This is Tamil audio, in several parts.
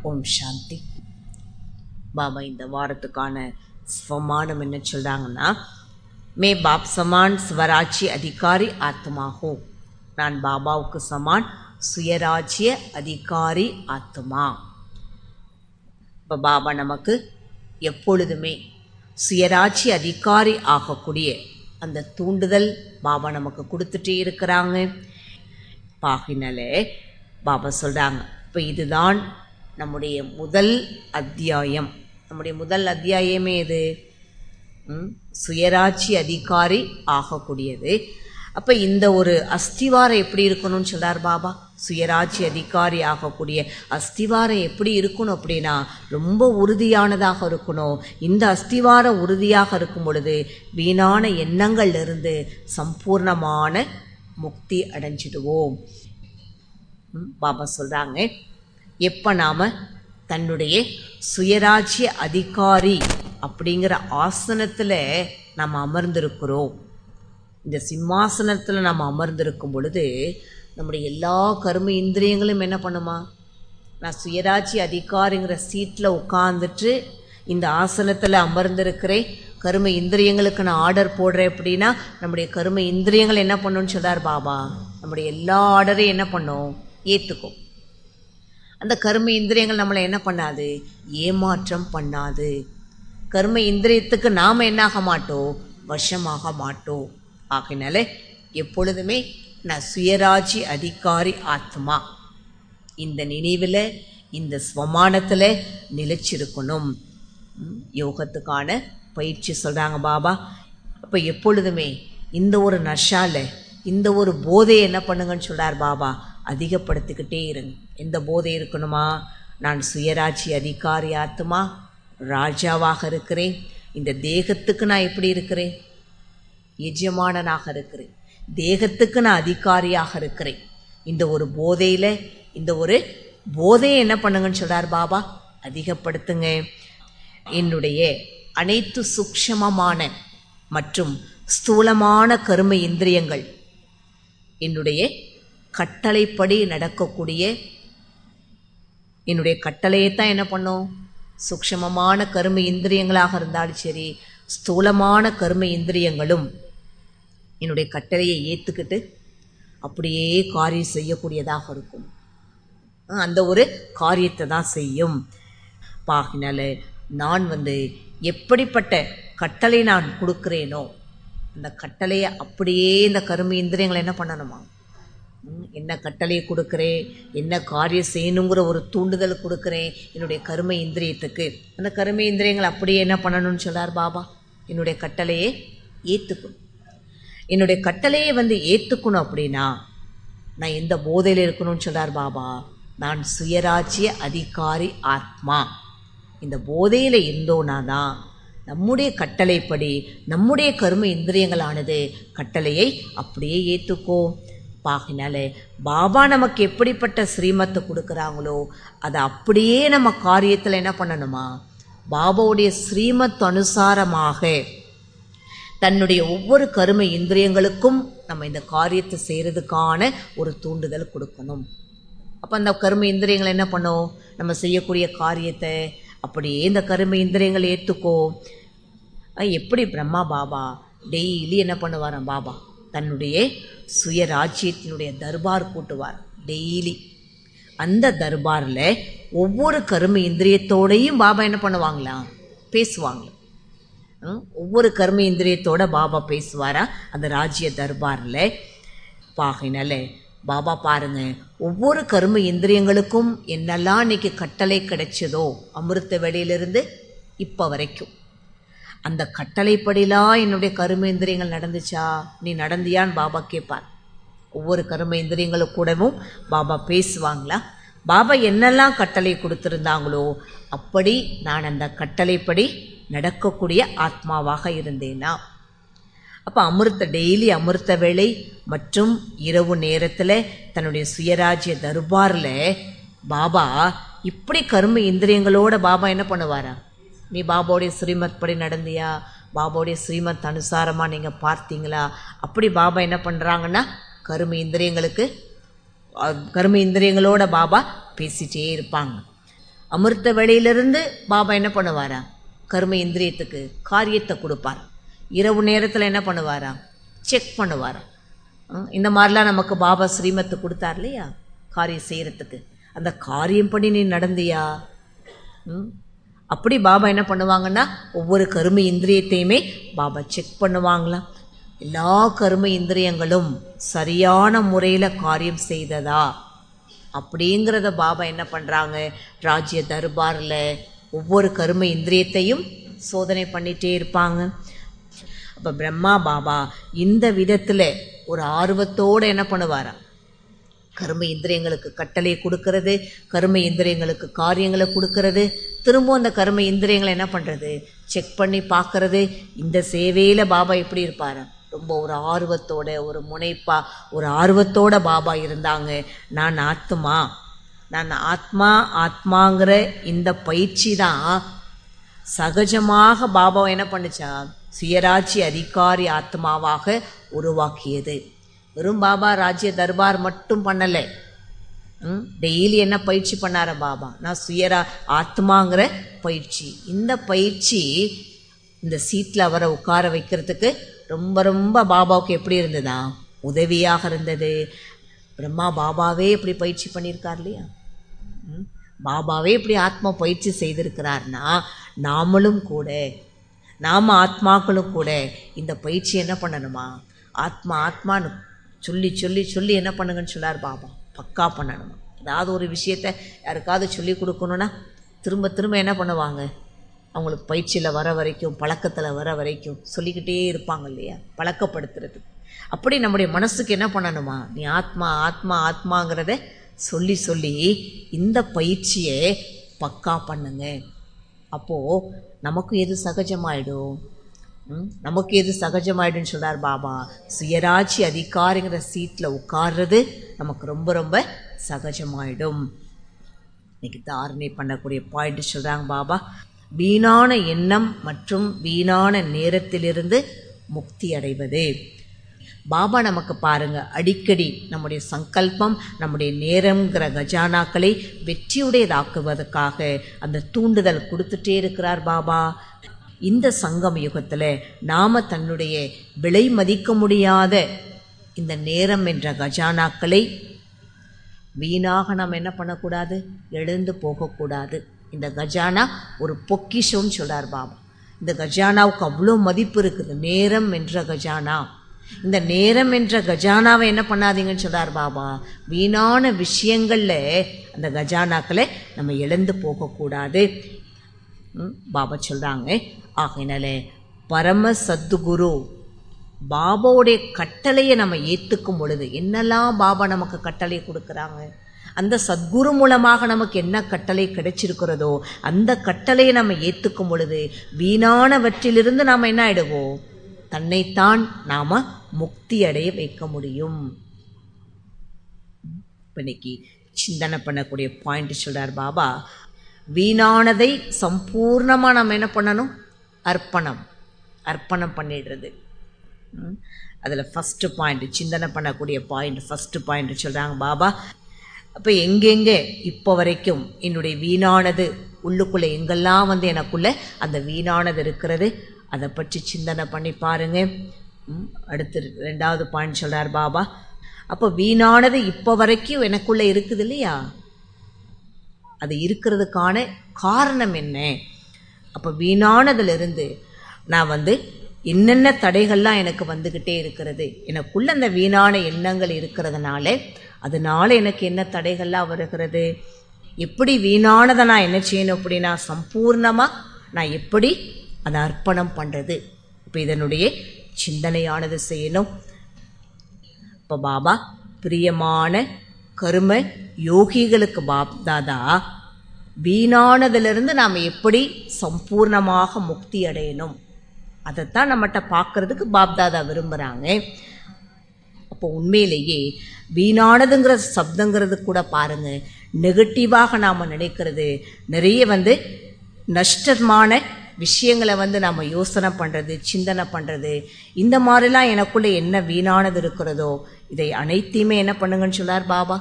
ஓம் சாந்தி. பாபா இந்த வாரத்துக்கான ஸ்வமானம் என்ன சொல்கிறாங்கன்னா, மே பாப் சமான் ஸ்வராஜ்ய அதிகாரி ஆத்மா ஹோ. நான் பாபாவுக்கு சமான் சுயராஜ்ய அதிகாரி ஆத்மா. இப்போ பாபா நமக்கு எப்பொழுதுமே சுயராஜ்ய அதிகாரி ஆகக்கூடிய அந்த தூண்டுதல் பாபா நமக்கு கொடுத்துட்டே இருக்கிறாங்க. பாகினாலே பாபா சொல்கிறாங்க, இப்போ இதுதான் நம்முடைய முதல் அத்தியாயம். நம்முடைய முதல் அத்தியாயமே இது சுயராட்சி அதிகாரி ஆகக்கூடியது. அப்போ இந்த ஒரு அஸ்திவாரம் எப்படி இருக்கணும்னு சொல்கிறார் பாபா. சுயராட்சி அதிகாரி ஆகக்கூடிய அஸ்திவாரம் எப்படி இருக்கணும் அப்படின்னா ரொம்ப உறுதியானதாக இருக்கணும். இந்த அஸ்திவாரம் உறுதியாக இருக்கும் பொழுது வீணான எண்ணங்கள்லேருந்து சம்பூர்ணமான முக்தி அடைஞ்சிடுவோம். பாபா சொல்கிறாங்க, எப்போ நாம் தன்னுடைய சுயராஜ்ய அதிகாரி அப்படிங்கிற ஆசனத்தில் நாம் அமர்ந்திருக்கிறோம், இந்த சிம்மாசனத்தில் நாம் அமர்ந்திருக்கும் பொழுது நம்முடைய எல்லா கர்ம இந்திரியங்களும் என்ன பண்ணுமா, நான் சுயராஜ்ய அதிகாரிங்கிற சீட்டில் உட்காந்துட்டு இந்த ஆசனத்தில் அமர்ந்திருக்கிறேன், கர்ம இந்திரியங்களுக்கு நான் ஆர்டர் போடுறேன் அப்படின்னா நம்முடைய கர்ம இந்திரியங்கள் என்ன பண்ணுன்னு சொல்கிறார் பாபா. நம்முடைய எல்லா ஆர்டரையும் என்ன பண்ணும், ஏற்றுக்கும். அந்த கர்ம இந்திரியங்கள் நம்மளை என்ன பண்ணாது, ஏமாற்றம் பண்ணாது. கர்ம இந்திரியத்துக்கு நாம் என்னாக மாட்டோம், வசமாக மாட்டோம். ஆகினால எப்பொழுதுமே நான் சுயராஜ்ய அதிகாரி ஆத்மா இந்த நினைவில் இந்த ஸ்வமானத்தில் நிலைச்சிருக்கணும். யோகத்துக்கான பயிற்சி சொல்கிறாங்க பாபா. அப்போ எப்பொழுதுமே இந்த ஒரு நஷால இந்த ஒரு போதையை என்ன பண்ணுங்கன்னு சொல்கிறார் பாபா, அதிகப்படுத்திக்கிட்டே இருங்க. எந்த போதை இருக்கணுமா, நான் சுயராட்சி அதிகாரி ஆத்மா ராஜாவாக இருக்கிறேன். இந்த தேகத்துக்கு நான் எப்படி இருக்கிறேன், எஜமானனாக இருக்கிறேன். தேகத்துக்கு நான் அதிகாரியாக இருக்கிறேன். இந்த ஒரு போதையில் இந்த ஒரு போதையை என்ன பண்ணுங்கன்னு சொல்கிறார் பாபா, அதிகப்படுத்துங்க. என்னுடைய அனைத்து சூக்ஷ்மமான மற்றும் ஸ்தூலமான கர்ம இந்திரியங்கள் என்னுடைய கட்டளைப்படி நடக்கக்கூடிய, என்னுடைய கட்டளையை தான் என்ன பண்ணும், சூக்ஷ்மமான கர்ம இந்திரியங்களாக இருந்தாலும் சரி ஸ்தூலமான கர்ம இந்திரியங்களும் என்னுடைய கட்டளையை ஏற்றுக்கிட்டு அப்படியே காரியம் செய்யக்கூடியதாக இருக்கும். அந்த ஒரு காரியத்தை தான் செய்யும். பாகினால நான் எப்படிப்பட்ட கட்டளை நான் கொடுக்குறேனோ அந்த கட்டளையை அப்படியே இந்த கர்ம இந்திரியங்களை என்ன பண்ணணுமா, என்ன கட்டளையை கொடுக்குறேன், என்ன காரியம் செய்யணுங்கிற ஒரு தூண்டுதல் கொடுக்குறேன் என்னுடைய கர்ம இந்திரியத்துக்கு. அந்த கர்ம இந்திரியங்கள் அப்படியே என்ன பண்ணணும்னு சொல்கிறார் பாபா, என்னுடைய கட்டளையை ஏற்றுக்கணும். என்னுடைய கட்டளையை ஏற்றுக்கணும் அப்படின்னா நான் எந்த போதையில் இருக்கணும்னு சொல்கிறார் பாபா, நான் சுயராஜ்ய அதிகாரி ஆத்மா. இந்த போதையில் இருந்தோன்னா தான் நம்முடைய கட்டளைப்படி நம்முடைய கர்ம இந்திரியங்களானது கட்டளையை அப்படியே ஏற்றுக்கோ. பாகினால பாபா நமக்கு எப்படிப்பட்ட ஸ்ரீமத்தை கொடுக்குறாங்களோ அதை அப்படியே நம்ம காரியத்தில் என்ன பண்ணணுமா, பாபாவுடைய ஸ்ரீமத் அனுசாரமாக தன்னுடைய ஒவ்வொரு கர்ம இந்திரியங்களுக்கும் நம்ம இந்த காரியத்தை செய்கிறதுக்கான ஒரு தூண்டுதல் கொடுக்கணும். அப்போ அந்த கர்ம இந்திரியங்கள் என்ன பண்ணும், நம்ம செய்யக்கூடிய காரியத்தை அப்படியே இந்த கர்ம இந்திரியங்கள் ஏற்றுக்கோ. எப்படி பிரம்மா பாபா டெய்லி என்ன பண்ணுவாராம் பாபா, தன்னுடைய சுயராஜ்யத்தினுடைய தர்பார் கூட்டுவார் டெய்லி. அந்த தர்பாரில் ஒவ்வொரு கர்ம இந்திரியத்தோடையும் பாபா என்ன பண்ணுவாங்களாம், பேசுவாங்க. ஒவ்வொரு கர்ம இந்திரியத்தோட பாபா பேசுவாரா அந்த ராஜ்ய தர்பாரில். பாகினால பாபா பாருங்க, ஒவ்வொரு கர்ம இந்திரியங்களுக்கும் என்னெல்லாம் இன்னைக்கு கட்டளை கிடைச்சதோ அமிர்த வேளையிலிருந்து இப்போ வரைக்கும் அந்த கட்டளைப்படிலாம் என்னுடைய கர்ம இந்திரியங்கள் நடந்துச்சா, நீ நடந்தியான்னு பாபா கேட்பார். ஒவ்வொரு கர்ம இந்திரியங்களும் கூடவும் பாபா பேசுவாங்களா, பாபா என்னெல்லாம் கட்டளை கொடுத்துருந்தாங்களோ அப்படி நான் அந்த கட்டளைப்படி நடக்கக்கூடிய ஆத்மாவாக இருந்தேனா. அப்போ டெய்லி அமிர்த வேளை மற்றும் இரவு நேரத்தில் தன்னுடைய சுயராஜ்ய தர்பாரில் பாபா இப்படி கர்ம இந்திரியங்களோட பாபா என்ன பண்ணுவாரா, நீ பாபாவுடைய ஸ்ரீமத் படி நடந்தியா, பாபாவுடைய ஸ்ரீமத் அனுசாரமாக நீங்கள் பார்த்தீங்களா, அப்படி பாபா என்ன பண்ணுறாங்கன்னா கர்ம இந்திரியங்களோட பாபா பேசிகிட்டே இருப்பாங்க. அமிர்த வேளையிலிருந்து பாபா என்ன பண்ணுவாரா? கர்ம இந்திரியத்துக்கு காரியத்தை கொடுப்பார். இரவு நேரத்தில் என்ன பண்ணுவாரா? செக் பண்ணுவாராம். இந்த மாதிரிலாம் நமக்கு பாபா ஸ்ரீமத்து கொடுத்தார் இல்லையா, காரியம் செய்கிறதுக்கு. அந்த காரியம் படி நீ நடந்தியா? அப்படி பாபா என்ன பண்ணுவாங்கன்னா ஒவ்வொரு கர்ம இந்திரியத்தையுமே பாபா செக் பண்ணுவாங்களாம். எல்லா கர்ம இந்திரியங்களும் சரியான முறையில் காரியம் செய்ததா அப்படிங்கிறத பாபா என்ன பண்ணுறாங்க, ராஜ்ய தர்பாரில் ஒவ்வொரு கர்ம இந்திரியத்தையும் சோதனை பண்ணிகிட்டே இருப்பாங்க. அப்போ பிரம்மா பாபா இந்த விதத்தில் ஒரு ஆர்வத்தோடு என்ன பண்ணுவாரா? கர்ம இந்திரியங்களுக்கு கட்டளை கொடுக்கறது, கர்ம இந்திரியங்களுக்கு காரியங்களை கொடுக்கறது, திரும்ப அந்த கர்ம இந்திரியங்களை என்ன பண்ணுறது, செக் பண்ணி பார்க்கறது. இந்த சேவையில் பாபா எப்படி இருப்பார்? ரொம்ப ஒரு ஆர்வத்தோட, ஒரு முனைப்பா, ஒரு ஆர்வத்தோட பாபா இருந்தாங்க. நான் ஆத்மாங்கிற இந்த பயிற்சி தான் சகஜமாக பாபாவை என்ன பண்ணுச்சா, சுயராட்சி அதிகாரி ஆத்மாவாக உருவாக்கியது. வெறும் பாபா ராஜ்ய தர்பார் மட்டும் பண்ணலை. டெய்லி என்ன பயிற்சி பண்ணார பாபா? நான் ஆத்மாங்கிற பயிற்சி. இந்த பயிற்சி இந்த சீட்டில் அவரை உட்கார வைக்கிறதுக்கு ரொம்ப ரொம்ப பாபாவுக்கு எப்படி இருந்ததா? உதவியாக இருந்தது. பிரம்மா பாபாவே இப்படி பயிற்சி பண்ணியிருக்கார் இல்லையா? பாபாவே இப்படி ஆத்மா பயிற்சி செய்திருக்கிறார்னா நாம் ஆத்மாக்களும் கூட இந்த பயிற்சி என்ன பண்ணணுமா? ஆத்மான்னு சொல்லி சொல்லி சொல்லி என்ன பண்ணுங்கன்னு சொல்லார் பாபா, பக்கா பண்ணணுமா? ஏதாவது ஒரு விஷயத்தை யாருக்காவது சொல்லி கொடுக்கணுன்னா திரும்ப திரும்ப என்ன பண்ணுவாங்க? அவங்களுக்கு பயிற்சியில் வர வரைக்கும், பழக்கத்தில் வர வரைக்கும் சொல்லிக்கிட்டே இருப்பாங்க இல்லையா, பழக்கப்படுத்துறது. அப்படி நம்முடைய மனசுக்கு என்ன பண்ணணுமா? நீ ஆத்மாங்கிறத சொல்லி சொல்லி இந்த பயிற்சியை பக்கா பண்ணுங்க. அப்போது நமக்கு எது சகஜமாயிடும்? நமக்கு எது சகஜமாயிடுன்னு சொல்கிறார் பாபா, சுயராட்சி அதிகாரிங்கிற சீட்டில் உட்கார்றது நமக்கு ரொம்ப ரொம்ப சகஜமாயிடும். இன்னைக்கு தாரணை பண்ணக்கூடிய பாயிண்ட் சொல்கிறாங்க பாபா, வீணான எண்ணம் மற்றும் வீணான நேரத்திலிருந்து முக்தி அடைவது. பாபா நமக்கு பாருங்க, அடிக்கடி நம்முடைய சங்கல்பம், நம்முடைய நேரங்கிற கஜானாக்களை வெற்றியுடையதாக்குவதற்காக அந்த தூண்டுதல் கொடுத்துட்டே இருக்கிறார் பாபா. இந்த சங்கம் யுகத்தில் நாம் தன்னுடைய விலை மதிக்க முடியாத இந்த நேரம் என்ற கஜானாக்களை வீணாக நாம் என்ன பண்ணக்கூடாது, எழுந்து போகக்கூடாது. இந்த கஜானா ஒரு பொக்கிஷம்னு சொல்கிறார் பாபா. இந்த கஜானாவுக்கு அவ்வளோ மதிப்பு இருக்குது, நேரம் என்ற கஜானா. இந்த நேரம் என்ற கஜானாவை என்ன பண்ணாதீங்கன்னு சொல்கிறார் பாபா. வீணான விஷயங்களில் அந்த கஜானாக்களை நம்ம இழந்து போகக்கூடாது பாபா சொல்கிறாங்க. ஆகையினால பரம சத்துகுரு பாபாவுடைய கட்டளையை நம்ம ஏற்றுக்கும் பொழுது, என்னெல்லாம் பாபா நமக்கு கட்டளை கொடுக்குறாங்க, அந்த சத்குரு மூலமாக நமக்கு என்ன கட்டளை கிடைச்சிருக்கிறதோ அந்த கட்டளையை நம்ம ஏற்றுக்கும் பொழுது வீணானவற்றிலிருந்து நாம் என்ன ஆயிடுவோம், தன்னைத்தான் நாம் முக்தி அடைய வைக்க முடியும். இன்னைக்கு சிந்தனை பண்ணக்கூடிய பாயிண்ட் சொல்கிறார் பாபா, வீணானதை சம்பூர்ணமாக நம்ம என்ன பண்ணணும், அர்ப்பணம் பண்ணிடுறது. அதில் ஃபஸ்ட்டு பாயிண்ட், சிந்தனை பண்ணக்கூடிய பாயிண்ட், ஃபஸ்ட்டு பாயிண்ட் சொல்கிறாங்க பாபா. அப்போ எங்கெங்கே இப்போ வரைக்கும் என்னுடைய வீணானது உள்ளுக்குள்ளே எங்கெல்லாம் எனக்குள்ளே அந்த வீணானது இருக்கிறது, அதை பற்றி சிந்தனை பண்ணி பாருங்க. அடுத்து ரெண்டாவது பாயிண்ட் சொல்கிறார் பாபா, அப்போ வீணானது இப்போ வரைக்கும் எனக்குள்ளே இருக்குது இல்லையா, அது இருக்கிறதுக்கான காரணம் என்ன? அப்போ வீணானதுலேருந்து நான் என்னென்ன தடைகள்லாம் எனக்கு வந்துக்கிட்டே இருக்கிறது, எனக்குள்ளே அந்த வீணான எண்ணங்கள் இருக்கிறதுனால அதனால் எனக்கு என்ன தடைகள்லாம் வருகிறது, எப்படி வீணானதை நான் என்ன செய்யணும் அப்படின்னா சம்பூர்ணமாக நான் எப்படி அதை அர்ப்பணம் பண்ணுறது. இப்போ இதனுடைய சிந்தனையானது செய்யணும். இப்போ பாபா பிரியமான கர்ம யோகிகளுக்கு பாப்தாதா வீணானதிலிருந்து நாம் எப்படி சம்பூர்ணமாக முக்தி அடையணும் அதைத்தான் நம்மகிட்ட பார்க்குறதுக்கு பாப்தாதா விரும்புகிறாங்க. அப்போ உண்மையிலேயே வீணானதுங்கிற சப்தங்கிறது கூட பாருங்கள், நெகட்டிவாக நாம் நினைக்கிறது நிறைய நஷ்டமான விஷயங்களை நாம் யோசனை பண்ணுறது, சிந்தனை பண்ணுறது, இந்த மாதிரிலாம் எனக்குள்ளே என்ன வீணானது இருக்கிறதோ இதை அனைத்தையுமே என்ன பண்ணுங்கன்னு சொல்லார் பாபா,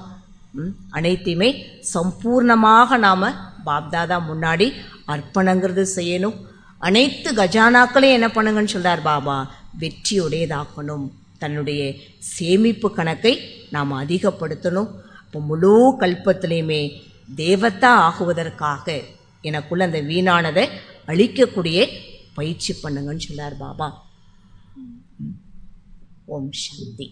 அனைத்தையுமே சம்பூர்ணமாக நாம் பாப்தாதா முன்னாடி அர்ப்பணங்கிறது செய்யணும். அனைத்து கஜானாக்களையும் என்ன பண்ணுங்கன்னு சொல்கிறார் பாபா, வெற்றியுடையதாக்கணும். தன்னுடைய சேமிப்பு கணக்கை நாம் அதிகப்படுத்தணும். இப்போ முழு கல்பத்திலையுமே தேவத்தா ஆகுவதற்காக எனக்குள்ள அந்த வீணானதை அழிக்கக்கூடிய பயிற்சி பண்ணுங்கன்னு சொல்கிறார் பாபா. ஓம் சாந்தி.